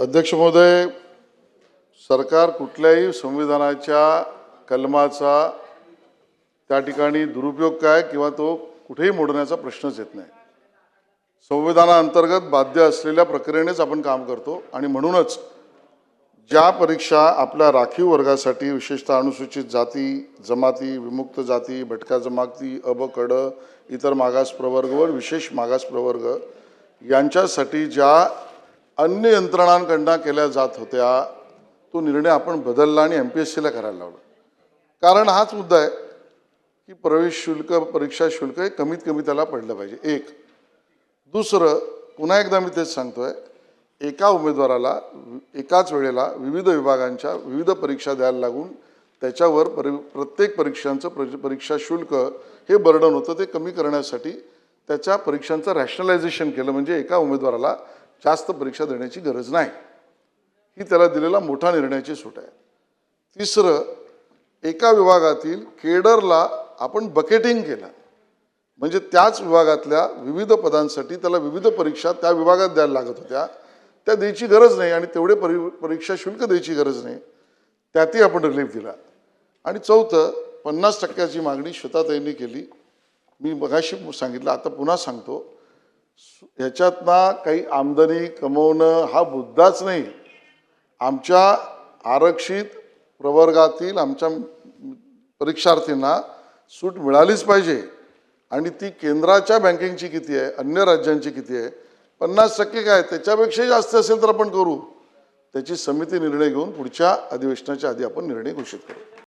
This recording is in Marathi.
अध्यक्ष महोदय, सरकार कुठल्याही संविधानाच्या कलमाचा त्या ठिकाणी दुरुपयोग काय किंवा तो कुठेही मोडण्याचा प्रश्नच येत नाही। संविधानाअंतर्गत बाध्य असलेल्या प्रक्रियेनेच आपण काम करतो आणि म्हणूनच ज्या परीक्षा आपल्या राखीव वर्गासाठी विशेषतः अनुसूचित जाती, जमाती, विमुक्त जाती, भटक्या जमाती, अ, ब, क, ड, इतर मागास प्रवर्ग व विशेष मागास प्रवर्ग यांच्यासाठी ज्या अन्य यंत्रणांकडून केल्या जात होत्या तो निर्णय आपण बदलला आणि MPSCला करायला लावला। कारण हाच मुद्दा आहे की प्रवेश शुल्क, परीक्षा शुल्क हे कमीत कमी त्याला पडलं पाहिजे। एक दुसरं, पुन्हा एकदा मी तेच सांगतोय, एका उमेदवाराला एकाच वेळेला विविध विभागांच्या विविध परीक्षा द्यायला लागून त्याच्यावर प्रत्येक परीक्षांचं परीक्षा शुल्क हे बर्डन होतं, ते कमी करण्यासाठी त्याच्या परीक्षांचं रॅशनलायझेशन केलं। म्हणजे एका उमेदवाराला जास्त परीक्षा देण्याची गरज नाही, ही त्याला दिलेला मोठा निर्णयाची सूट आहे। तिसरं, एका विभागातील केडरला आपण बकेटिंग केलं, म्हणजे त्याच विभागातल्या विविध पदांसाठी त्याला विविध परीक्षा त्या विभागात द्यायला लागत होत्या, त्या द्यायची गरज नाही आणि तेवढे परीक्षा शुल्क द्यायची गरज नाही, त्यातही आपण रिलीफ दिला। आणि चौथं, 50% मागणी श्वेताताईंनी केली। मी मगाशी सांगितलं, आता पुन्हा सांगतो, ह्याच्यातनं काही आमदनी कमवणं हा मुद्दाच नाही। आमच्या आरक्षित प्रवर्गातील आमच्या परीक्षार्थींना सूट मिळालीच पाहिजे आणि ती केंद्राच्या बँकिंगची किती आहे, अन्य राज्यांची किती आहे, 50% काय, त्याच्यापेक्षाही जास्त असेल तर आपण करू। त्याची समिती निर्णय घेऊन पुढच्या अधिवेशनाच्या आधी आपण निर्णय घोषित करू।